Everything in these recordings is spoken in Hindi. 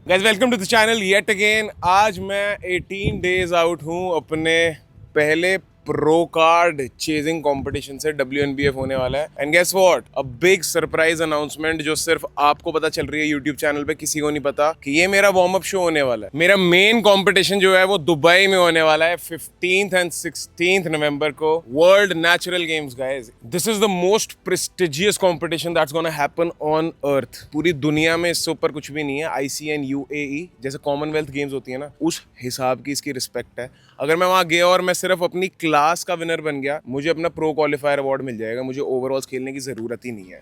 Guys welcome to the channel yet again. आज मैं 18 डेज आउट हूँ अपने पहले प्रो कार्ड चेजिंग कंपटीशन से। WNBF होने वाला है and guess what, a big surprise announcement जो सिर्फ आपको पता चल रही है यूट्यूब चैनल पे, किसी को नहीं पता कि ये मेरा वार्म अप शो होने वाला है। मेरा मेन कंपटीशन जो है वो दुबई में होने वाला है 15th एंड 16th नवंबर को, world natural games. Guys this is the most prestigious competition that's gonna happen on earth. पूरी दुनिया में इससे ऊपर कुछ भी नहीं है। ICN UAE जैसे कॉमनवेल्थ गेम्स होती है ना, उस हिसाब की इसकी रिस्पेक्ट है। अगर मैं वहां गया और मैं सिर्फ अपनी क्लास का विनर बन गया, मुझे अपना प्रो क्वालिफायर अवार्ड मिल जाएगा। मुझे ओवरऑल्स खेलने की जरूरत ही नहीं है।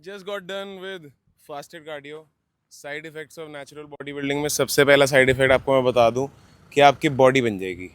Just got done with fasted cardio. Side effects of natural body building में सबसे पहला साइड इफेक्ट आपको मैं बता दूं कि आपकी बॉडी बन जाएगी।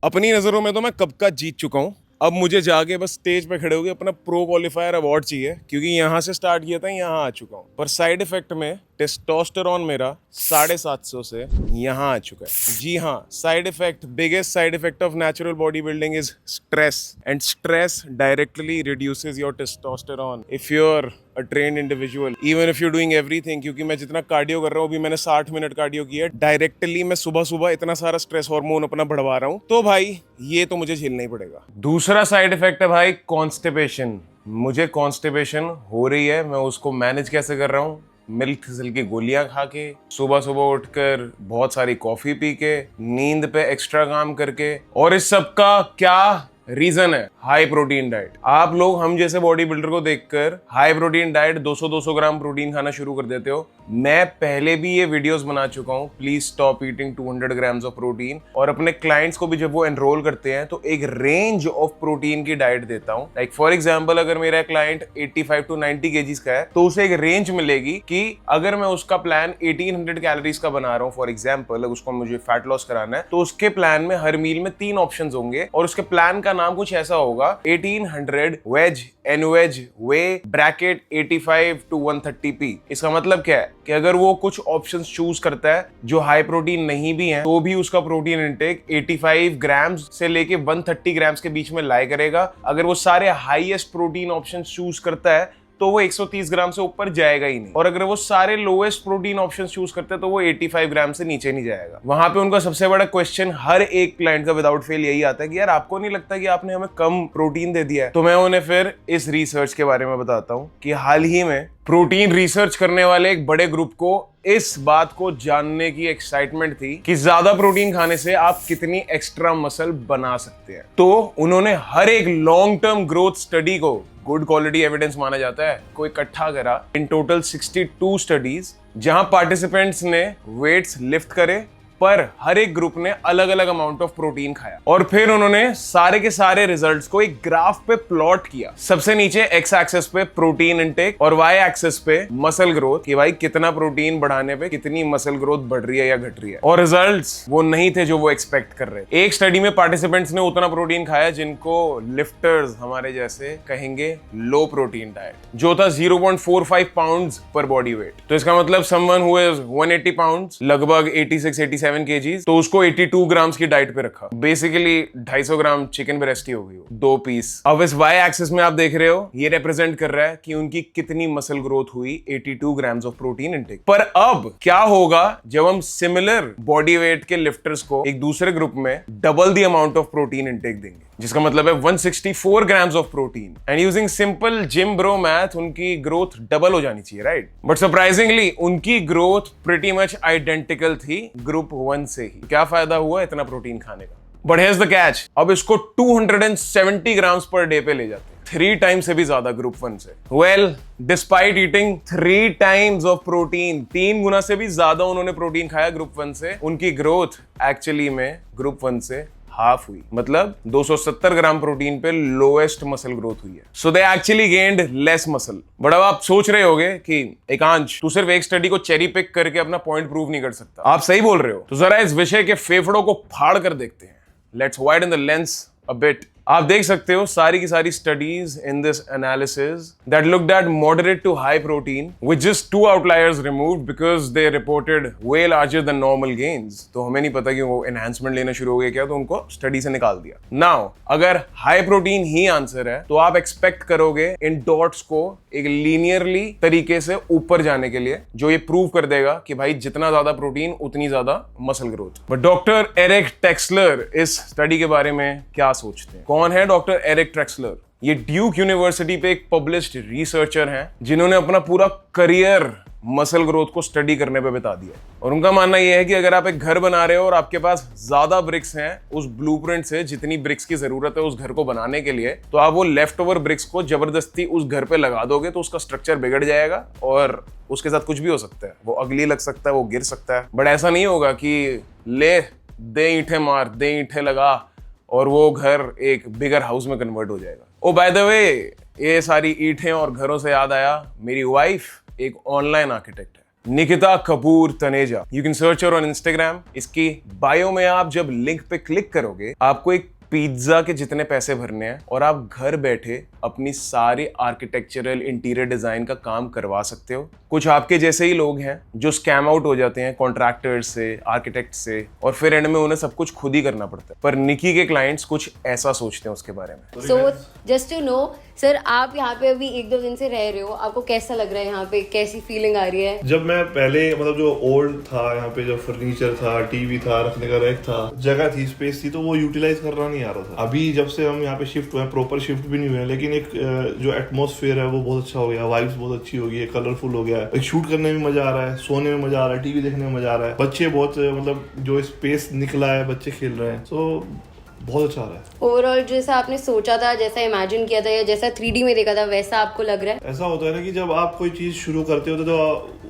अपनी नज़रों में तो मैं कब का जीत चुका हूं। अब मुझे जाके बस स्टेज पे खड़े होकर अपना प्रो क्वालिफायर अवार्ड चाहिए, क्योंकि यहां से स्टार्ट किया था, यहां आ चुका हूं। पर साइड इफेक्ट में टेस्टोस्टेरोन मेरा 750 से यहां आ चुका है। जी हाँ, side effect, biggest side effect of natural body building is stress, and stress directly reduces your testosterone if you are a trained individual, even if you doing everything. क्योंकि मैं जितना कार्डियो कर रहा हूँ, अभी मैंने 60 मिनट कार्डियो किया, डायरेक्टली मैं सुबह सुबह इतना सारा स्ट्रेस हार्मोन अपना बढ़वा रहा हूँ, तो भाई ये तो मुझे झेलना ही पड़ेगा। दूसरा साइड इफेक्ट है भाई कॉन्स्टिपेशन। मुझे कॉन्स्टिपेशन हो रही है, मैं उसको मैनेज कैसे कर रहा हूँ? मिल्क थिसल की गोलियां खा के, सुबह सुबह उठकर बहुत सारी कॉफी पी के, नींद पे एक्स्ट्रा काम करके, और इस सब का क्या रीजन है? High protein diet. आप लोग हम जैसे बॉडी बिल्डर को देखकर high protein diet 200-200 gram protein खाना शुरू कर देते हो। मैं पहले भी ये वीडियोस बना चुका हूँ, please stop eating 200 grams of protein. और अपने क्लाइंट्स को भी जब वो एनरोल करते हैं तो एक रेंज ऑफ प्रोटीन की डाइट देता हूँ। लाइक फॉर एग्जाम्पल, अगर मेरा क्लाइंट 85 to 90 केजीज का है तो उसे एक रेंज मिलेगी कि अगर मैं उसका प्लान 1800 कैलोरीज का बना रहा हूँ, फॉर एग्जाम्पल उसको मुझे फैट लॉस कराना है, तो उसके प्लान में हर मील में 3 ऑप्शन होंगे और उसके प्लान का नाम कुछ ऐसा होगा: 1800 ways, anyways, way bracket 85 to 130p। इसका मतलब क्या है कि अगर वो कुछ ऑप्शंस चूज करता है जो हाई प्रोटीन नहीं भी हैं, तो भी उसका प्रोटीन इंटेक 85 ग्राम्स से लेके 130 ग्राम्स के बीच में लाई करेगा। अगर वो सारे हाईएस्ट प्रोटीन ऑप्शंस चूज करता है तो वो 130 ग्राम से ऊपर जाएगा ही नहीं, और अगर वो सारे लोएस्ट प्रोटीन ऑप्शंस चूज करते हैं तो वो 85 ग्राम से नीचे नहीं जाएगा। वहां पे उनका सबसे बड़ा क्वेश्चन हर एक क्लाइंट का विदाउट फेल यही आता है कि यार आपको नहीं लगता कि आपने हमें कम प्रोटीन दे दिया है? तो मैं उन्हें फिर इस रिसर्च के बारे में बताता हूँ कि हाल ही में प्रोटीन रिसर्च करने वाले एक बड़े ग्रुप को इस बात को जानने की एक्साइटमेंट थी कि ज्यादा प्रोटीन खाने से आप कितनी एक्स्ट्रा मसल बना सकते हैं। तो उन्होंने हर एक लॉन्ग टर्म ग्रोथ स्टडी को गुड क्वालिटी एविडेंस माना जाता है को इकट्ठा करा। इन टोटल 62 स्टडीज, जहां पार्टिसिपेंट्स ने वेट्स लिफ्ट करे, पर हर एक ग्रुप ने अलग अलग अमाउंट ऑफ प्रोटीन खाया, और फिर उन्होंने सारे के सारे रिजल्ट्स को एक ग्राफ पे प्लॉट किया। सबसे नीचे एक्स एक्सिस पे प्रोटीन इंटेक और वाई एक्सिस पे मसल ग्रोथ, कि भाई कितना प्रोटीन बढ़ाने पे कितनी मसल ग्रोथ बढ़ रही है या घट रही है। और रिजल्ट्स वो नहीं थे जो वो एक्सपेक्ट कर रहे। एक स्टडी में पार्टिसिपेंट्स ने उतना प्रोटीन खाया जिनको लिफ्टर्स हमारे जैसे कहेंगे लो प्रोटीन डाइट, जो था 0.45 पाउंड्स पर बॉडी वेट। तो इसका मतलब समवन हु इज 180 पाउंड्स, लगभग 86-87 kgs, तो उसको 82 ग्राम्स की डाइट पे रखा। बेसिकली 250 ग्राम चिकन ब्रेस्ट ही हो गई, 2 पीस। अब इस वाई एक्सिस में आप देख रहे हो, ये रिप्रेजेंट कर रहा है कि उनकी कितनी मसल ग्रोथ हुई 82 ग्राम्स ऑफ प्रोटीन इंटेक। पर अब क्या होगा जब हम सिमिलर बॉडी वेट के लिफ्टर्स को एक दूसरे ग्रुप में double the amount of protein intake देंगे, जिसका मतलब है 164 grams of protein, and using simple gym bro math उनकी ग्रोथ डबल हो जानी चाहिए, राइट? बट सरप्राइजिंगली उनकी ग्रोथ प्रीटी मच आइडेंटिकल थी ग्रुप 1 से ही। क्या फायदा हुआ इतना प्रोटीन खाने का? बट हियर्स द कैच, अब इसको 270 ग्राम्स पर डे पे ले जाते हैं, 3 टाइम्स से भी ज्यादा ग्रुप 1 से। Well, despite eating 3 times of protein, 3 गुना से भी ज्यादा उन्होंने प्रोटीन खाया ग्रुप 1 से, उनकी ग्रोथ एक्चुअली में ग्रुप 1 से हाफ हुई, मतलब 270 ग्राम प्रोटीन पे लोएस्ट मसल ग्रोथ हुई है। So they actually gained less muscle. But अब आप सोच रहे होगे कि एकांश, तू सिर्फ एक स्टडी को चेरी पिक करके अपना पॉइंट प्रूव नहीं कर सकता। आप सही बोल रहे हो। तो जरा इस विषय के फेफड़ों को फाड़ कर देखते हैं। Let's widen the lens a bit. आप देख सकते हो सारी की सारी studies in this analysis that looked at moderate to high protein with just 2 outliers removed because they reported way larger than normal gains. तो हमें नहीं पता कि वो एनहांसमेंट लेना शुरू हो गया क्या, तो उनको स्टडी से निकाल दिया। नाउ अगर हाई प्रोटीन ही आंसर है तो आप एक्सपेक्ट करोगे इन डॉट्स को एक लीनियरली तरीके से ऊपर जाने के लिए, जो ये प्रूव कर देगा कि भाई जितना ज्यादा प्रोटीन उतनी ज्यादा muscle growth. But doctor Eric Texler इस स्टडी के बारे में क्या सोचते हैं? कौन है डॉक्टर एरिक टेक्सलर? ये ड्यूक यूनिवर्सिटी पे एक पब्लिश्ड रिसर्चर हैं जिन्होंने अपना पूरा करियर मसल ग्रोथ को स्टडी करने पे बिता दिया। और उनका मानना यह है कि अगर आप एक घर बना रहे हो और आपके पास ज्यादा ब्रिक्स हैं उस ब्लूप्रिंट से, जितनी ब्रिक्स की जरूरत है उस घर को बनाने के लिए, तो आप वो लेफ्ट ओवर ब्रिक्स को जबरदस्ती उस घर पे लगा दोगे तो उसका स्ट्रक्चर बिगड़ जाएगा और उसके साथ कुछ भी हो सकता है। वो अगली लग सकता है, वो गिर सकता है। बट ऐसा नहीं होगा कि ले दे ईंटें मार, दे ईंटें लगा और वो घर एक बिगर हाउस में कन्वर्ट हो जाएगा। ओ बाय द वे, ये सारी ईंटें और घरों से याद आया, मेरी वाइफ एक ऑनलाइन आर्किटेक्ट है, Nikita Kapoor Taneja. You can search her on Instagram. इसकी बायो में आप जब लिंक पे क्लिक करोगे आपको एक पिज्जा के जितने पैसे भरने हैं और आप घर बैठे अपनी सारी आर्किटेक्चरल इंटीरियर डिजाइन का काम करवा सकते हो। कुछ आपके जैसे ही लोग हैं जो स्कैम आउट हो जाते हैं कॉन्ट्रैक्टर्स से, आर्किटेक्ट से, और फिर एंड में उन्हें सब कुछ खुद ही करना पड़ता है। पर निकी के क्लाइंट्स कुछ ऐसा सोचते हैं उसके बारे में। So just to know sir, आप यहाँ पे अभी 1-2 दिन से रह रहे हो, आपको कैसा लग रहा है यहाँ पे? कैसी फीलिंग आ रही है? जब मैं पहले मतलब जो ओल्ड था यहाँ पे, जो फर्नीचर था, टीवी था, रखने का रैक था, जगह थी, स्पेस थी, तो वो यूटिलाइज करना नहीं आ रहा था। अभी जब से हम यहाँ पे शिफ्ट हुए हैं, प्रॉपर शिफ्ट भी नहीं हुए, लेकिन एक जो एटमॉस्फेयर है वो बहुत अच्छा हो गया, वाइब्स बहुत अच्छी हो गई है, कलरफुल हो गया है, एक शूट करने में मजा आ रहा है, सोने में मजा आ रहा है, टीवी देखने में मजा आ रहा है, बच्चे बहुत मतलब जो स्पेस निकला है, बच्चे खेल रहे हैं, तो बहुत अच्छा आ रहा है। ओवरऑल जैसा आपने सोचा था, जैसा इमेजिन किया था या जैसा 3D में देखा था, वैसा आपको लग रहा है? ऐसा होता है ना कि जब आप कोई चीज शुरू करते हो तो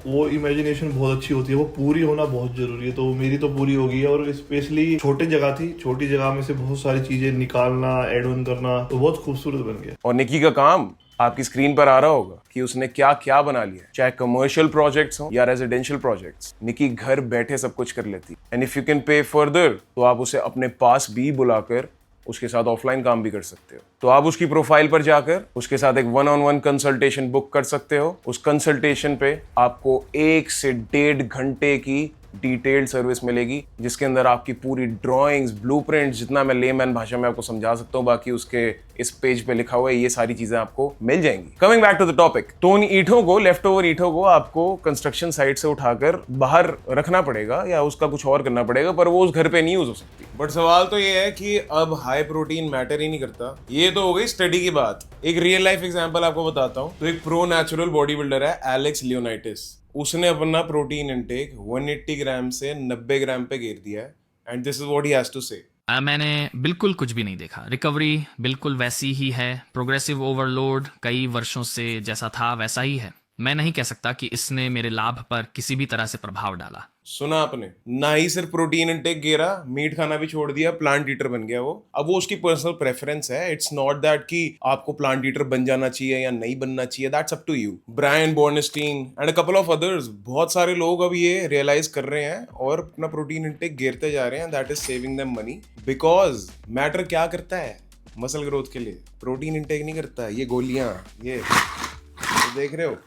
वो इमेजिनेशन बहुत अच्छी होती है, वो पूरी होना बहुत जरूरी है। तो मेरी तो पूरी हो गई है, और स्पेशली छोटी जगह थी, छोटी जगह में से बहुत सारी चीजें निकालना, एड ऑन करना, तो बहुत खूबसूरत बन गया। और निकी का काम आपकी स्क्रीन पर आ रहा होगा कि उसने क्या क्या बना लिया, चाहे कमर्शियल प्रोजेक्ट्स हो या रेजिडेंशियल प्रोजेक्ट्स। निकी घर बैठे सब कुछ कर लेती, and if you can pay further तो आप उसे अपने पास भी बुलाकर उसके साथ ऑफलाइन काम भी कर सकते हो। तो आप उसकी प्रोफाइल पर जाकर उसके साथ एक 1-on-1 कंसल्टेशन बुक कर सकते हो। उस कंसल्टेशन पे आपको 1 से 1.5 घंटे की डिटेल्ड सर्विस मिलेगी, जिसके अंदर आपकी पूरी ड्राइंग्स, ब्लूप्रिंट्स, जितना मैं लेमैन भाषा में आपको समझा सकता हूँ, बाकी उसके इस पेज पे लिखा हुआ है, ये सारी चीजें आपको मिल जाएंगी। Coming back to the topic, तो उन ईंटों को, लेफ्ट ओवर ईंटों को आपको कंस्ट्रक्शन साइट से उठाकर बाहर रखना पड़ेगा या उसका कुछ और करना पड़ेगा, पर वो उस घर पे नहीं यूज हो सकती। बट सवाल तो ये है कि अब हाई प्रोटीन मैटर ही नहीं करता। ये तो हो गई स्टडी की बात। एक रियल लाइफ एग्जांपल आपको बताता हूँ। तो एक प्रो नेचुरल बॉडी बिल्डर है एलेक्स लियोनाइटिस। उसने अपना प्रोटीन इंटेक 180 ग्राम से 90 ग्राम पे गिर दिया है, and this is what he has to say. मैंने बिल्कुल कुछ भी नहीं देखा। रिकवरी बिल्कुल वैसी ही है। प्रोग्रेसिव ओवरलोड कई वर्षों से जैसा था वैसा ही है। मैं नहीं कह सकता कि इसने मेरे लाभ पर किसी भी तरह से प्रभाव डाला। सुना आपने? ना ही सिर्फ प्रोटीन इंटेक गिरा, मीट खाना भी छोड़ दिया, प्लांट ईटर बन गया वो। अब वो उसकी पर्सनल प्रेफरेंस है। इट्स नॉट दैट कि आपको प्लांट ईटर बन जाना चाहिए या नहीं बनना चाहिए। That's up to you. Brian Bornstein and a couple of others, बहुत सारे लोग अब ये रियलाइज कर रहे हैं और अपना प्रोटीन इंटेक गिरते जा रहे हैं। That is saving them money, because matter क्या करता है मसल ग्रोथ के लिए? प्रोटीन इंटेक नहीं करता है। ये गोलियां, ये तो देख रहे हो,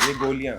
ये गोलियां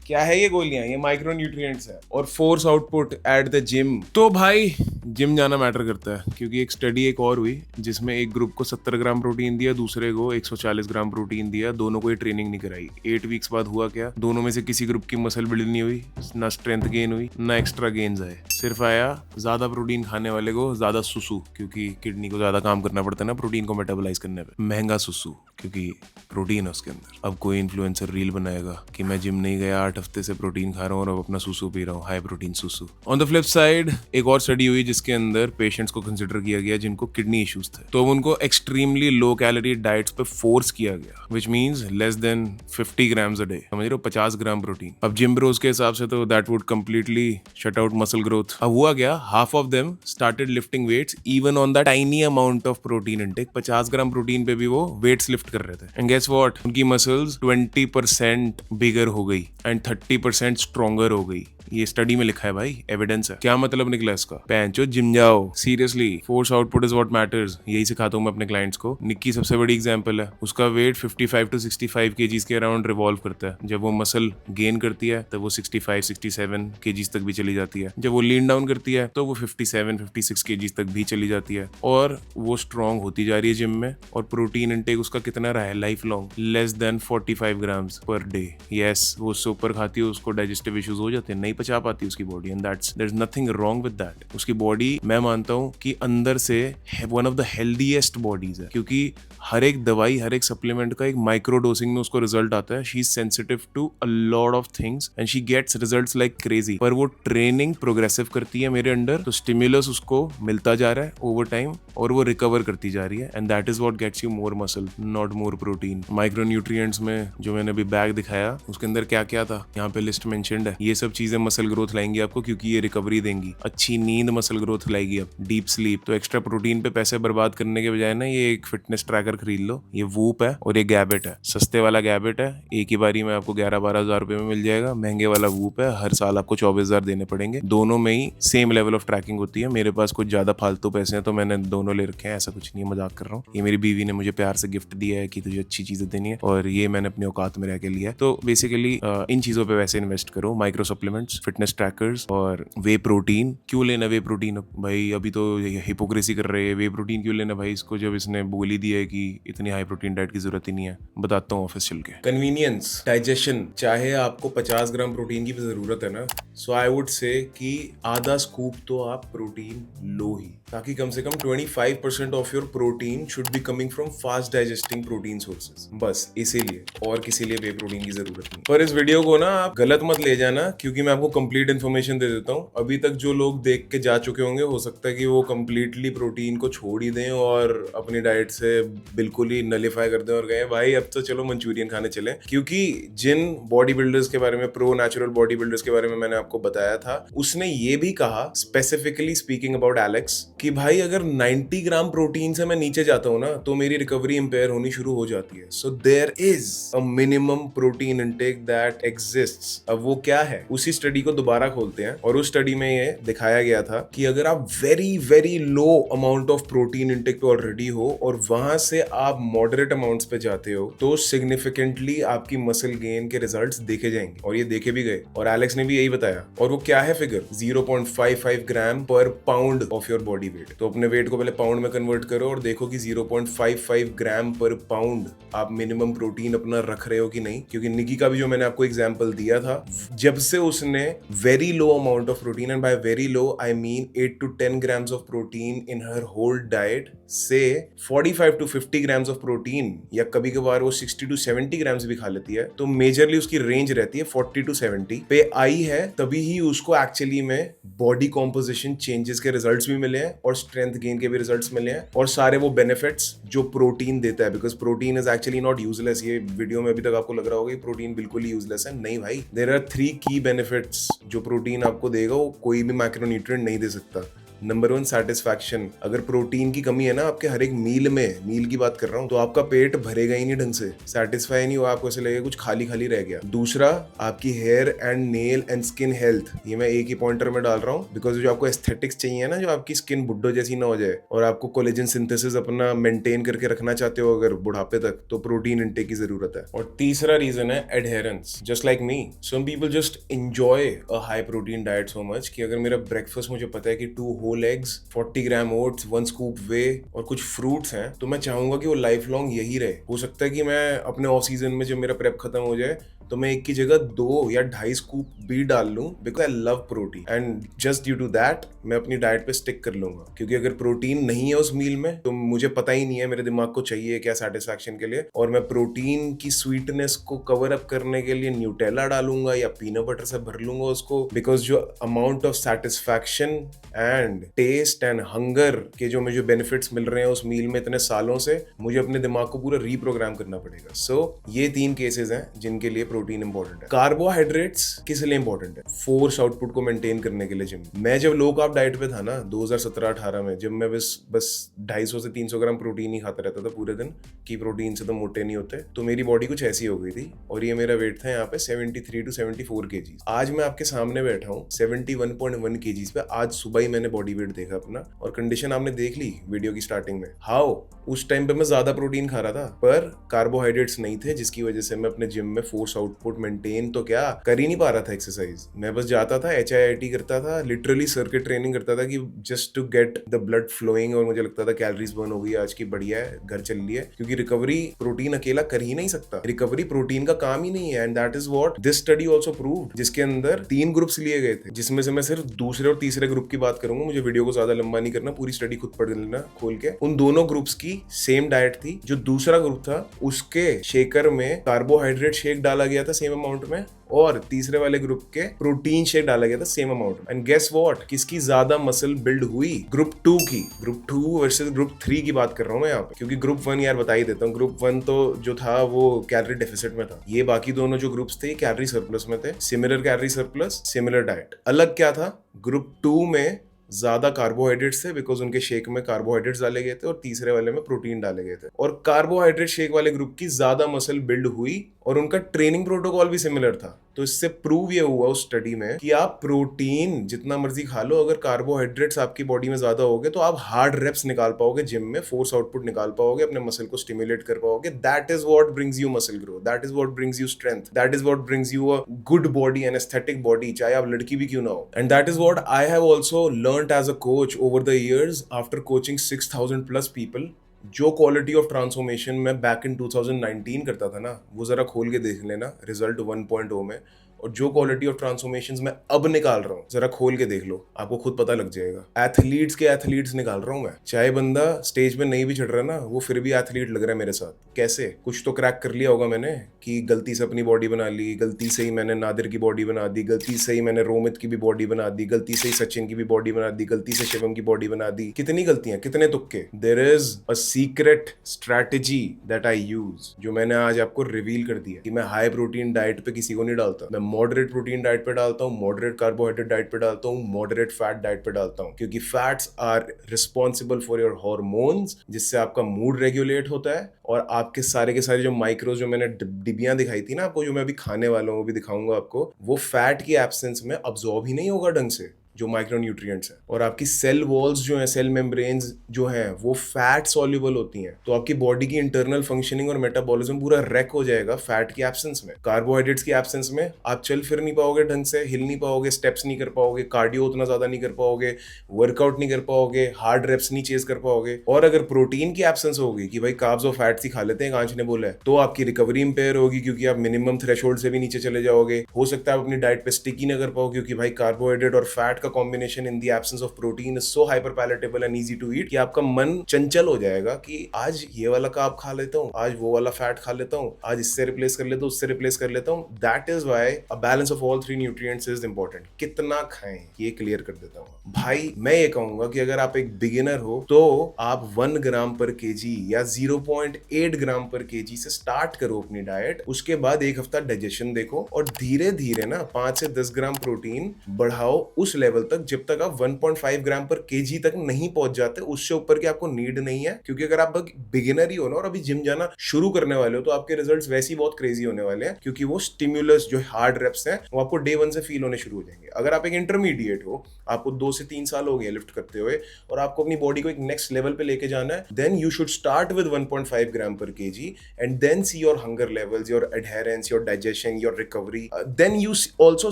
क्या है? ये गोलियां, ये माइक्रो न्यूट्रिएंट्स है और force output at the gym. तो भाई जिम जाना मैटर करता है, क्योंकि एक स्टडी एक और हुई जिसमें एक ग्रुप को 70 ग्राम प्रोटीन दिया, दूसरे को 140 ग्राम प्रोटीन दिया। दोनों को ये ट्रेनिंग नहीं कराई। 8 वीक्स बाद हुआ क्या? दोनों में से किसी ग्रुप की मसल बिल्ड नहीं हुई, ना स्ट्रेंथ गेन हुई, ना एक्स्ट्रा गेन्स आए। सिर्फ आया ज्यादा प्रोटीन खाने वाले को ज्यादा सुसु, क्योंकि किडनी को ज्यादा काम करना पड़ता है ना प्रोटीन को मेटाबोलाइज करने पे। महंगा सुसु। क्योंकि प्रोटीन है उसके अंदर। अब कोई इन्फ्लुएंसर रील बनाएगा कि मैं जिम नहीं गया 8 हफ्ते से प्रोटीन खा रहा हूँ और अब अपना सूसू पी रहा हूँ, हाई प्रोटीन सूसू। ऑन द फ्लिप साइड एक और स्टडी हुई जिसके अंदर पेशेंट्स को कंसिडर किया गया जिनको किडनी इश्यूज थे, तो उनको एक्सट्रीमली लो कैलोरी डाइट्स पे फोर्स किया गया, which means less than 50 grams a day, समझ रहे हो, 50 ग्राम प्रोटीन। अब जिम ब्रोज के हिसाब से तो that would completely shut out muscle growth. अब हुआ क्या, half of them started lifting weights even on the tiny amount of protein intake. 50 gram protein पे भी वो वेट्स लिफ्ट कर रहे थे, एंड गेस व्हाट, उनकी मसल्स 20% बिगर हो गई एंड 30% स्ट्रॉन्गर हो गई। ये स्टडी में लिखा है भाई, एविडेंस है। क्या मतलब निकला इसका, पैंचो जिम जाओ, seriously, force output is what matters. यही सिखाता हूँ मैं अपने क्लाइंट्स को। निक्की सबसे बड़ी एग्जांपल है, उसका वेट 55 टू 65 केजीज के अराउंड रिवॉल्व करता है। जब वो मसल गेन करती है तब वो 65-67 केजीज तक भी चली जाती है। जब वो लीन डाउन करती है तो वो 57-56 केजीज तक भी चली जाती है, और वो स्ट्रॉन्ग होती जा रही है जिम में। और प्रोटीन इंटेक उसका कितना रहा है life long, less than 45 grams per day. Yes, वो उससे ऊपर खाती है, उसको डाइजेस्टिव इश्यूज हो जाते हैं, नहीं पचा पाती उसकी body, and that's there is nothing wrong with that. उसकी बॉडी, मैं मानता हूँ कि अंदर से one of the healthiest bodies है, क्योंकि हर एक दवाई, हर एक सप्लीमेंट का एक माइक्रो डोसिंग में उसको रिजल्ट आता है। She is sensitive to a lot of things and she gets results like crazy. पर वो ट्रेनिंग प्रोग्रेसिव करती है मेरे अंडर, तो स्टिमुलस उसको मिलता जा रहा है ओवर टाइम और वो रिकवर करती जा रही है, and that is what gets you more muscle, not more protein. Micronutrients में जो मैंने अभी बैग दिखाया उसके अंदर क्या क्या था, यहाँ पे लिस्ट मेंशन्ड है। ये सब चीजें मसल ग्रोथ लाएंगी आपको, क्योंकि ये रिकवरी देंगी। अच्छी नींद मसल ग्रोथ लाएगी, अब डीप स्लीप। तो एक्स्ट्रा प्रोटीन पे पैसे बर्बाद करने के बजाय ना ये एक फिटनेस ट्रैकर खरीद लो। ये वूप है और ये गैबिट है। सस्ते वाला गैबिट है, एक ही बारी में आपको 11-12 हज़ार रुपए में मिल जाएगा। महंगे वाला वूप है, हर साल आपको 24,000 देने पड़ेंगे। दोनों में ही सेम लेवल ऑफ ट्रैकिंग होती है। मेरे पास कुछ ज्यादा फालतू पैसे हैं तो मैंने दोनों ले रखे हैं, ऐसा कुछ नहीं है, मजाक कर रहा हूँ। ये मेरी बीवी ने मुझे प्यार से गिफ्ट दिया है कि तुझे अच्छी चीजें देनी है, और ये मैंने अपनी औकात में रह के लिया है। तो बेसिकली इन चीजों पे वैसे इन्वेस्ट करो, माइक्रो सप्लीमेंट्स, फिटनेस ट्रैकर्स और वे प्रोटीन। क्यों लेना वे प्रोटीन भाई, अभी तो हिपोक्रेसी कर रहे हैं। वे प्रोटीन क्यों लेना भाई इसको, जब इसने बोल ही दिया है कि इतनी हाई प्रोटीन डाइट की जरूरत ही नहीं है। बताता हूँ ऑफिस चल के। कन्वीनियंस, डाइजेशन, चाहे आपको 50 ग्राम प्रोटीन की भी जरूरत है ना, सो आई वुड से कि आधा स्कूप तो आप प्रोटीन लो ही, ताकि कम से कम 25% of your protein should be coming from fast digesting protein sources. बस इसीलिए, और किसी लिए वे प्रोटीन की जरूरत नहीं। पर इस वीडियो को ना आप गलत मत ले जाना, क्योंकि मैं आपको कंप्लीट इन्फॉर्मेशन दे देता हूँ। अभी तक जो लोग देख के जा चुके होंगे, हो सकता है कि वो कंप्लीटली प्रोटीन को छोड़ ही दें और अपनी डाइट से बिल्कुल ही नलीफाई कर दें और गए भाई अब तो चलो मंचूरियन खाने चले। क्योंकि जिन बॉडी बिल्डर्स के बारे में, प्रो नेचुरल बॉडी बिल्डर्स के बारे में मैंने आपको बताया था, उसने ये भी कहा, स्पेसिफिकली स्पीकिंग अबाउट एलेक्स, कि भाई अगर 90 ग्राम प्रोटीन से मैं नीचे जाता हूँ ना तो मेरी रिकवरी इंपेयर होनी शुरू हो जाती है। So there is a minimum protein intake that exists. अब वो क्या है, उसी स्टडी को दोबारा खोलते हैं, और उस स्टडी में ये दिखाया गया था कि अगर आप very very low amount of protein intake पे ऑलरेडी हो और वहां से आप मॉडरेट अमाउंट्स पे जाते हो, तो सिग्निफिकेंटली आपकी मसल गेन के रिजल्ट्स देखे जाएंगे, और ये देखे भी गए। और एलेक्स ने भी यही बताया। और वो क्या है फिगर, 0.55 ग्राम पर pound of your body weight. तो अपने वेट को पहले पाउंड में कन्वर्ट करो और देखो कि 0.55 ग्राम पर पाउंड आप मिनिमम प्रोटीन अपना रख रहे हो कि नहीं। क्योंकि निकी का भी जो मैंने आपको एग्जांपल दिया था, जब से उसने very low amount of protein, and by very low I mean 8 to 10 grams of protein in her whole diet, से 45 to 50 ग्राम्स ऑफ प्रोटीन, या कभी कभार वो 60 to 70 ग्राम्स भी खा लेती है, तो मेजरली उसकी रेंज रहती है 40 to 70 पे आई है, तभी ही उसको एक्चुअली में बॉडी कॉम्पोजिशन चेंजेस के रिजल्ट्स भी मिले हैं और स्ट्रेंथ गेन के भी रिजल्ट्स मिले हैं, और सारे वो बेनिफिट्स जो प्रोटीन देता है। Because protein is actually not useless. ये वीडियो में अभी तक आपको लग रहा होगा कि प्रोटीन बिल्कुल ही यूजलेस है, नहीं भाई। देयर आर 3 की बेनिफिट्स जो प्रोटीन आपको देगा, वो कोई भी मैक्रोन्यूट्रिएंट नहीं दे सकता। Number 1, satisfaction. अगर प्रोटीन की कमी है ना आपके हर एक मील में, मील की बात कर रहा हूँ, तो आपका पेट भरेगा ही नहीं ढंग से, सेटिस्फाई नहीं हुआ, आपको ऐसे लगेगा कुछ खाली खाली रह गया। दूसरा, आपकी hair and nail and skin health. ये मैं एक ही पॉइंटर में डाल रहा हूँ, बिकॉज जो आपको एस्थेटिक्स चाहिए ना, जो आपकी स्किन बुड्ढो जैसी ना हो जाए, और आपको कोलेजन सिंथेसिस अपना मेंटेन करके रखना चाहते हो अगर बुढ़ापे तक, तो प्रोटीन इंटेक की जरूरत है। और तीसरा रीजन है adherence. Just like me, some people just enjoy a high protein diet so much कि अगर मेरा ब्रेकफास्ट मुझे पता है कि 2 whole eggs, 40 gram oats, 1 scoop whey और कुछ फ्रूट्स हैं, तो मैं चाहूंगा कि वो लाइफ लॉन्ग यही रहे। हो सकता है कि मैं अपने ऑफ सीजन में जब मेरा प्रेप खत्म हो जाए तो मैं एक की जगह 2 या 2.5 स्कूप भी डाल लूं, because I love protein and just due to that मैं अपनी डाइट पे स्टिक कर लूंगा। क्योंकि अगर प्रोटीन नहीं है उस मील में तो मुझे पता ही नहीं है मेरे दिमाग को चाहिए क्या सेटिस्फैक्शन के लिए, और मैं प्रोटीन की स्वीटनेस को कवर अप करने के लिए न्यूटेला डालूंगा या पीनट बटर से भर लूंगा उसको, बिकॉज जो amount of satisfaction and taste and hunger के जो मुझे बेनिफिट्स मिल रहे हैं उस मील में इतने सालों से, मुझे अपने दिमाग को पूरा रीप्रोग्राम करना पड़ेगा। सो ये 3 केसेस हैं जिनके लिए प्रोटीन इंपॉर्टेंट है। कार्बोहाइड्रेट्स किस लिए इंपॉर्टेंट है? फोर्स आउटपुट को मेंटेन करने के लिए जिम। मैं जब लो कार्ब डाइट पे था ना 2017-18 में, जब मैं बस 250 से 300 ग्राम प्रोटीन ही खाता रहता था पूरे दिन, कि प्रोटीन से तो मोटे नहीं होते, तो मेरी बॉडी कुछ ऐसी हो गई थी और ये मेरा वेट था यहाँ पे 73 to 74 kg। आज मैं आपके सामने बैठा हूँ 71.1 kg पे। आज सुबह ही मैंने बॉडी वेट देखा अपना और कंडीशन आपने देख ली वीडियो की स्टार्टिंग में। हाउ उस टाइम पे मैं ज्यादा प्रोटीन खा रहा था पर कार्बोहाइड्रेट्स नहीं थे, जिसकी वजह से मैं अपने जिम में फोर्स आउटपुट मेंटेन तो क्या कर ही नहीं पा रहा था। एक्सरसाइज मैं बस जाता था, HIIT करता था, लिटरली सर्किट ट्रेनिंग करता था कि just to get the blood flowing, और मुझे लगता था कैलोरीज बर्न हो गई आज की, बढ़िया है, घर चल रही है। क्योंकि रिकवरी प्रोटीन अकेला कर ही नहीं सकता, रिकवरी प्रोटीन का काम ही नहीं है, and that is what this study also proved, जिसके अंदर 3 ग्रुप्स लिए गए थे, जिसमें से मैं सिर्फ दूसरे और तीसरे ग्रुप की बात करूंगा। मुझे वीडियो को ज्यादा लंबा नहीं करना, पूरी स्टडी खुद पढ़ लेना खोल के। उन दोनों ग्रुप्स की सेम डाइट थी। जो दूसरा ग्रुप था उसके शेकर में कार्बोहाइड्रेट शेक डाला गया था सेम अमाउंट में, और तीसरे वाले ग्रुप के प्रोटीन शेक डाला गया था सेम अमाउंट में। एंड गेस व्हाट, किसकी ज्यादा मसल बिल्ड हुई? ग्रुप 2 की। ग्रुप 2 वर्सेस ग्रुप 3 की बात कर रहा हूं मैं यहाँ पे, क्योंकि ग्रुप 1 यार बता ही देता हूँ, ग्रुप 1 तो जो था वो कैलोरी डेफिसिट में था। ये बाकी दोनों जो ग्रुप्स थे कैलोरी सरप्लस में थे, similar calorie surplus, similar diet. अलग क्या था? ग्रुप 2 में ज्यादा कार्बोहाइड्रेट्स थे बिकॉज उनके शेक में कार्बोहाइड्रेट्स डाले गए थे, और तीसरे वाले में प्रोटीन डाले गए थे। और कार्बोहाइड्रेट शेक वाले ग्रुप की ज्यादा मसल बिल्ड हुई और उनका ट्रेनिंग प्रोटोकॉल भी सिमिलर था। तो इससे प्रूव ये हुआ उस स्टडी में कि आप प्रोटीन जितना मर्जी खा लो, अगर कार्बोहाइड्रेट्स आपकी बॉडी में ज्यादा हो गए तो आप हार्ड रेप्स निकाल पाओगे जिम में, फोर्स आउटपुट निकाल पाओगे, अपने मसल को स्टिमुलेट कर पाओगे। That is what brings you muscle growth, that is what brings you strength, that is what brings you a good body, an aesthetic body, चाहे आप लड़की भी क्यों ना हो। And that is what I have also learned as a coach over the years after coaching 6000 plus people. जो क्वालिटी ऑफ ट्रांसफॉर्मेशन में बैक इन 2019 करता था ना, वो जरा खोल के देख लेना रिजल्ट 1.0 में, और जो क्वालिटी ऑफ ट्रांसफॉर्मेशंस मैं अब निकाल रहा हूँ जरा खोल के देख लो, आपको खुद पता लग जाएगा। एथलीट्स के एथलीट्स निकाल रहा हूँ मैं। चाहे बंदा स्टेज पे नहीं भी चढ़ रहा ना, वो फिर भी एथलीट लग रहा है मेरे साथ। कैसे? कुछ तो क्रैक कर लिया होगा मैंने, कि गलती से अपनी बॉडी बना ली, गलती से ही मैंने नादिर की बॉडी बना दी, गलती से ही मैंने रोमित की भी बॉडी बना दी, गलती से ही सचिन की भी बॉडी बना दी, गलती से शिवम की बॉडी बना दी। कितनी गलतियां, कितने तुक्के। There is a secret strategy that I use, जो मैंने आज आपको रिवील कर दिया, कि मैं हाई प्रोटीन डाइट पे किसी को नहीं डालता, मैं मॉडरेट प्रोटीन डाइट पे डालता हूँ, मॉडरेट कार्बोहाइड्रेट डाइट पे डालता हूँ, मॉडरेट फैट डाइट पे डालता हूँ। क्योंकि fats are responsible for your hormones, जिससे आपका मूड रेगुलेट होता है, और आपके सारे के सारे जो माइक्रोज जो मैंने डिबियां दिखाई थी ना आपको, जो मैं अभी खाने वाला हूँ, वो भी दिखाऊंगा आपको, वो फैट की एब्सेंस में अब्सॉर्ब ही नहीं होगा ढंग से, जो माइक्रोन्यूट्रिएंट्स हैं। और आपकी सेल वॉल्स जो हैं, सेल मेम्ब्रेन्स जो हैं, वो फैट सॉल्युबल होती हैं। तो आपकी बॉडी की इंटरनल फंक्शनिंग और मेटाबॉलिज्म पूरा रैक हो जाएगा फैट की एब्सेंस में। कार्बोहाइड्रेट्स की एब्सेंस में आप चल फिर नहीं पाओगे ढंग से, हिल नहीं पाओगे, स्टेप्स नहीं कर पाओगे, कार्डियो उतना ज्यादा नहीं कर पाओगे, वर्कआउट नहीं कर पाओगे, हार्ड रेप्स नहीं चेज कर पाओगे। और अगर प्रोटीन की एब्सेंस होगी कि भाई कार्ब्स और फैट्स ही खा लेते हैं, कांच ने बोला है, तो आपकी रिकवरी इंपेयर होगी, क्योंकि आप मिनिमम थ्रेशोल्ड से भी नीचे चले जाओगे। हो सकता है आप अपनी डाइट पे स्टिक ही ना कर पाओ, क्योंकि भाई कार्बोहाइड्रेट और फैट का combination in the absence of protein is so hyper palatable and easy to eat कि आपका मन चंचल हो जाएगा कि आज ये वाला कार्ब खा लेता हूँ, आज वो वाला फैट खा लेता हूँ, आज इससे रिप्लेस कर लेता हूँ, उससे रिप्लेस कर लेता हूँ। That is why a balance of all 3 nutrients is important. कितना खाएं ये क्लियर कर देता हूँ भाई। मैं ये कहूंगा कि अगर आप एक बिगिनर हो तो आप 1 ग्राम पर केजी या 0.8 ग्राम पर केजी से स्टार्ट करो अपनी डाइट। उसके बाद एक हफ्ता डाइजेशन देखो, और धीरे धीरे ना 5 से 10 ग्राम प्रोटीन बढ़ाओ उस लेवल तक जब तक आप 1.5 ग्राम पर केजी तक नहीं पहुंच जाते। उससे ऊपर की आपको नीड नहीं है, क्योंकि अगर आप बिगिनर ही हो ना और अभी जिम जाना शुरू करने वाले हो, तो आपके रिजल्ट्स वैसे ही बहुत क्रेजी होने वाले हैं, क्योंकि वो स्टिमुलस जो हार्ड रेप्स हैं वो आपको डे 1 से फील होने शुरू हो जाएंगे। अगर आप एक इंटरमीडिएट हो, आपको 2 से 3 साल हो गए लिफ्ट करते हुए, और आपको अपनी बॉडी को एक नेक्स्ट लेवल पे लेके जाना है, then you should start with 1.5 gram per kg and then see your hunger levels, your adherence, your digestion, your recovery. Then you also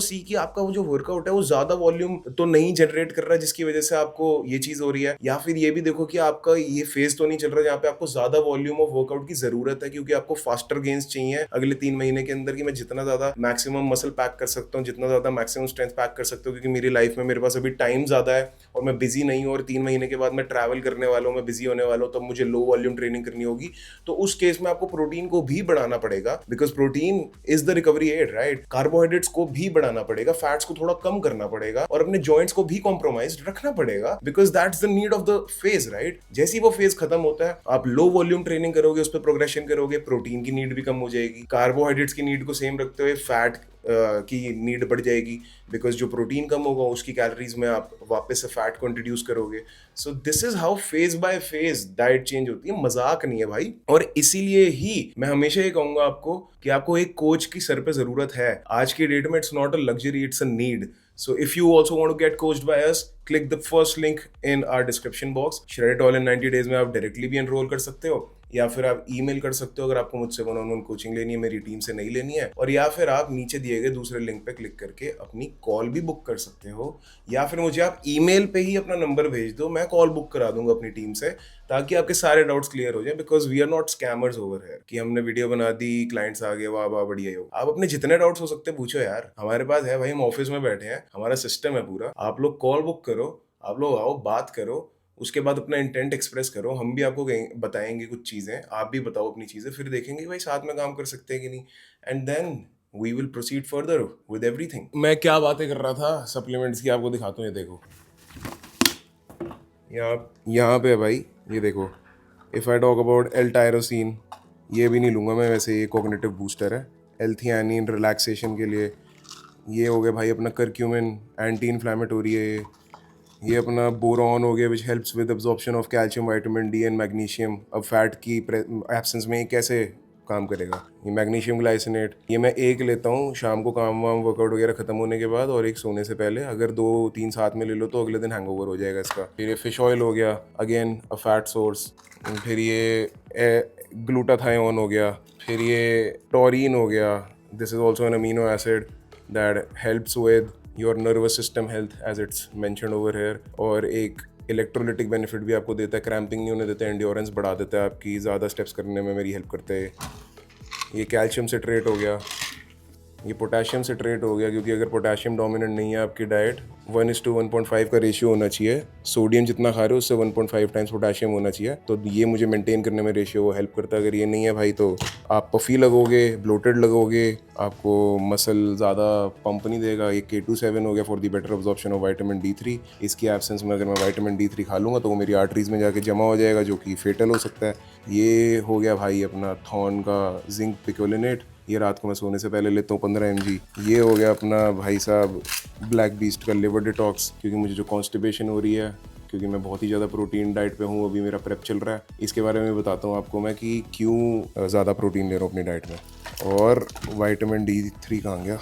see कि आपका वो जो वर्कआउट है वो ज्यादा वॉल्यूम तो नहीं जनरेट कर रहा है जिसकी वजह से आपको ये चीज हो रही है, या फिर ये भी देखो कि आपका ये फेज तो नहीं चल रहा जहाँ पे आपको ज्यादा वॉल्यूम ऑफ वर्कआउट की जरूरत है, क्योंकि आपको फास्टर गेन्स चाहिए अगले 3 महीने के अंदर कि मैं जितना ज्यादा मैक्सिमम मसल पैक कर सकता हूँ, जितना ज्यादा मैक्सिमम स्ट्रेंथ पैक कर सकता हूँ, क्योंकि मेरी लाइफ में मेरे पास अभी टाइम ज्यादा है और मैं बिजी नहीं हूँ और 3 महीने के बाद मैं ट्रैवल करने वाला हूँ, मैं बिजी होने वाला हूँ, तब मुझे लो वॉल्यूम ट्रेनिंग करनी होगी। तो उस केस में आपको प्रोटीन को भी बढ़ाना पड़ेगा, because protein is the recovery aid, right. Carbohydrates को भी बढ़ाना पड़ेगा, फैट्स को थोड़ा कम करना पड़ेगा और अपने जॉइंट्स को भी कॉम्प्रोमाइज रखना पड़ेगा, because that's the need of the phase, right. जैसे ही वो फेज खत्म होता है, आप लो वॉल्यूम ट्रेनिंग करोगे, उस पर प्रोग्रेशन करोगे, प्रोटीन की नीड भी कम हो जाएगी, कार्बोहाइड्रेट्स की नीड को सेम रखते हुए फैट की नीड बढ़ जाएगी, बिकॉज जो प्रोटीन कम होगा उसकी कैलोरीज में आप वापस से फैट को इंट्रोड्यूस करोगे। So this is how phase by phase diet change होती है, मजाक नहीं है भाई। और इसीलिए ही मैं हमेशा ये कहूंगा आपको कि आपको एक कोच की सर पे जरूरत है आज की डेट में। It's not a luxury, it's a need. So if you also want to get coached by us, click the first link in our description box. Shred It All in 90 days में आप डायरेक्टली भी एनरोल कर सकते हो, या फिर आप ईमेल कर सकते हो अगर आपको मुझसे वन ऑन वन कोचिंग लेनी है, मेरी टीम से नहीं लेनी है, और या फिर आप नीचे दिए गए दूसरे लिंक पे क्लिक करके अपनी कॉल भी बुक कर सकते हो, या फिर मुझे आप ईमेल पे ही अपना नंबर भेज दो, मैं कॉल बुक करा दूंगा अपनी टीम से, ताकि आपके सारे डाउट्स क्लियर हो जाए। Because we are not scammers over here कि हमने वीडियो बना दी, क्लाइंट्स आ गए, वाह वाह बढ़िया हो। आप अपने जितने डाउट्स हो सकते हैं पूछो यार, हमारे पास है भाई, हम ऑफिस में बैठे हैं, हमारा सिस्टम है पूरा। आप लोग कॉल बुक करो, आप लोग आओ, बात करो, उसके बाद अपना इंटेंट एक्सप्रेस करो, हम भी आपको बताएंगे कुछ चीज़ें, आप भी बताओ अपनी चीज़ें, फिर देखेंगे भाई साथ में काम कर सकते हैं कि नहीं, and then we will proceed further with everything. मैं क्या बातें कर रहा था सप्लीमेंट्स की, आपको दिखाता हूँ। ये देखो यहाँ पे है भाई, ये देखो। If I talk about L tyrosine, ये भी नहीं लूँगा मैं वैसे, ये कोग्निटिव बूस्टर है। एल-थियानिन रिलैक्सेशन के लिए। ये हो गया भाई अपना करक्यूमिन, एंटी इन्फ्लेमेटोरी है। ये अपना बोरॉन हो गया, which helps with absorption of calcium, vitamin D and magnesium. अब फैट की एब्सेंस में ये कैसे काम करेगा? ये मैग्नीशियम ग्लाइसिनेट, ये मैं एक लेता हूँ शाम को काम वाम वर्कआउट वगैरह खत्म होने के बाद, और एक सोने से पहले। अगर 2-3 साथ में ले लो तो अगले दिन हैंगओवर हो जाएगा इसका। फिर ये फिश ऑयल हो गया, अगेन अ फैट सोर्स। फिर ये ग्लूटाथायोन हो गया। फिर ये टॉरिन हो गया, this is also an amino acid that helps with your nervous system health as it's mentioned over here. और एक इलेक्ट्रोलिटिक बेनिफिट भी आपको देता है, क्रैम्पिंग नहीं होने देता है, एंड्योरेंस बढ़ा देता है आपकी, ज़्यादा स्टेप्स करने में मेरी हेल्प करते हैं। ये कैल्शियम सिट्रेट हो गया, ये पोटेशियम सिट्रेट हो गया, क्योंकि अगर पोटेशियम डोमिनेंट नहीं है आपकी डाइट, 1:1.5 का रेशियो होना चाहिए। सोडियम जितना खा रहे हो उससे 1.5 टाइम्स पोटेशियम होना चाहिए, तो ये मुझे मेंटेन करने में रेशियो वो हेल्प करता है। अगर ये नहीं है भाई तो आप पफी लगोगे, ब्लोटेड लगोगे, आपको मसल ज़्यादा पंप नहीं देगा। ये K27 हो गया for the better absorption of vitamin D3। इसकी एब्सेंस में अगर मैं विटामिन D3 खा लूँगा तो वो मेरी आर्टरीज में जाके जमा हो जाएगा, जो कि फेटल हो सकता है। ये हो गया भाई अपना थॉर्न का जिंक पिकोलिनेट, ये रात को मैं सोने से पहले लेता हूँ 15 mg। ये हो गया अपना भाई साहब ब्लैक बीस्ट का लिवर डिटॉक्स, क्योंकि मुझे जो कॉन्स्टिपेशन हो रही है, क्योंकि मैं बहुत ही ज़्यादा प्रोटीन डाइट पे हूँ, अभी मेरा प्रेप चल रहा है। इसके बारे में बताता हूँ आपको मैं कि क्यों ज़्यादा प्रोटीन ले रहा हूँ अपनी डाइट में। और विटामिन D3 कहाँ गया?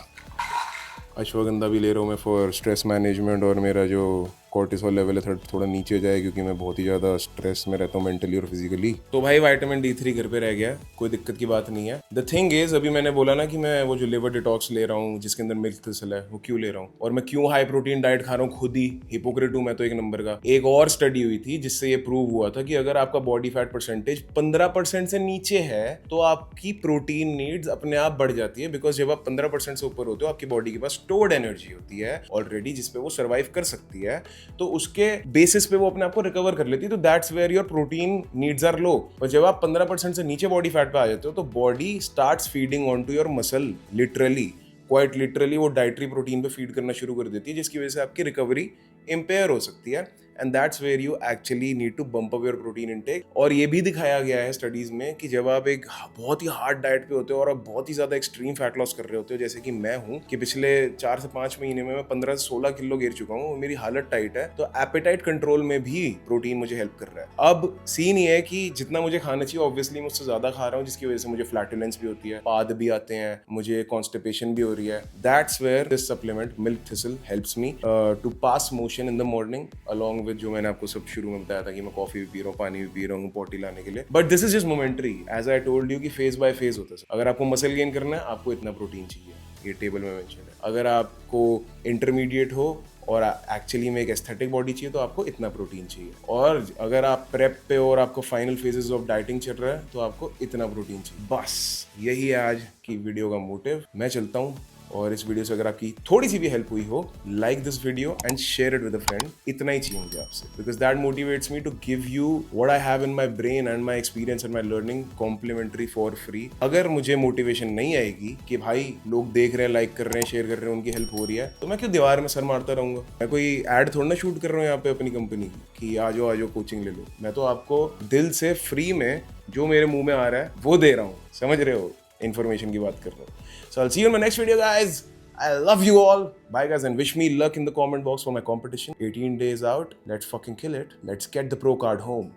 अश्वगंधा भी ले रहा हूँ मैं फॉर स्ट्रेस मैनेजमेंट, और मेरा जो कॉर्टिसोल लेवल है थोड़ा नीचे जाए, क्योंकि मैं बहुत ही ज़्यादा स्ट्रेस में रहता हूँ मेंटली और फिजिकली। तो भाई विटामिन D3 घर पे रह गया, कोई दिक्कत की बात नहीं है। द थिंग इज, अभी मैंने बोला ना कि मैं वो जो लिवर डिटॉक्स ले रहा हूँ जिसके अंदर मिल्क थिसल है, वो क्यों ले रहा हूँ और मैं क्यों हाई प्रोटीन डाइट खा रहा हूँ, खुद ही हिपोक्रेट हूँ मैं तो एक नंबर का। एक और स्टडी हुई थी जिससे ये प्रूव हुआ था कि अगर आपका बॉडी फैट परसेंटेज 15% से नीचे है तो आपकी प्रोटीन नीड्स अपने आप बढ़ जाती है, बिकॉज जब आप 15% से ऊपर होते हो आपकी बॉडी के पास स्टोर्ड एनर्जी होती है ऑलरेडी, जिसपे वो सर्वाइव कर सकती है, तो उसके बेसिस पे वो अपने आप को रिकवर कर लेती है। तो that's where your protein needs are low. और जब आप 15% से नीचे बॉडी फैट पे आ जाते हो तो body starts feeding on to your muscle, literally, quite literally वो डाइटरी प्रोटीन पे फीड करना शुरू कर देती है, जिसकी वजह से आपकी रिकवरी इम्पेयर हो सकती है। And that's where you actually need to bump up your protein intake. और ये भी दिखाया गया है स्टडीज में कि जब आप एक बहुत ही हार्ड डाइट पे होते हो और आप बहुत ही ज्यादा एक्सट्रीम फैट लॉस कर रहे होते हो, जैसे कि मैं हूँ, कि पिछले 4 से 5 महीने में मैं 15 से 16 किलो गिर चुका हूँ, मेरी हालत टाइट है, तो एपेटाइट कंट्रोल में भी प्रोटीन मुझे हेल्प कर रहा है। अब सीन ये है कि जितना मुझे खाना चाहिए ऑब्वियसली मैं उससे ज्यादा खा रहा हूँ, जिसकी वजह से मुझे फ्लैटुलेंस भी होती है, पाद भी आते हैं, मुझे कॉन्स्टिपेशन भी हो रही है। That's where this supplement milk thistle helps me to pass motion in the morning along with जो मैंने आपको सब शुरू में बताया था कि मैं कॉफी भी पी रहा हूँ, पानी भी पी रहा हूँ पॉटी लाने के लिए, but this is just momentary, as I told you कि फेज बाय फेज होता है। अगर आपको मसल गेन करना है आपको इतना प्रोटीन चाहिए, ये टेबल में मेंशन है। अगर आपको इंटरमीडिएट हो और एक्चुअली में एक एस्थेटिक बॉडी चाहिए तो आपको इतना प्रोटीन चाहिए, और अगर आप प्रेप पे और आपको फाइनल फेजेस ऑफ डाइटिंग चल रहा है तो आपको इतना प्रोटीन चाहिए। बस यही है आज की वीडियो का मोटिव। मैं चलता हूँ, और इस वीडियो से अगर आपकी थोड़ी सी भी हेल्प हुई हो, like this video and share it with a friend. इतना ही चाहिए मुझे आपसे, because that motivates me to give you what I have in my brain and my experience and my learning complimentary for free. अगर मुझे मोटिवेशन नहीं आएगी कि भाई लोग देख रहे हैं, लाइक कर रहे हैं, शेयर कर रहे हैं, उनकी हेल्प हो रही है, तो मैं क्यों दीवार में सर मारता रहूंगा। मैं कोई एड थोड़ा ना शूट कर रहा हूँ यहाँ पे अपनी कंपनी की कि आ जाओ कोचिंग ले लो। मैं तो आपको दिल से फ्री में जो मेरे मुंह में आ रहा है वो दे रहा हूँ, समझ रहे हो, इन्फॉर्मेशन की बात कर रहा हूँ। So I'll see you in my next video, guys. I love you all. Bye, guys, and wish me luck in the comment box for my competition. 18 days out. Let's fucking kill it. Let's get the pro card home.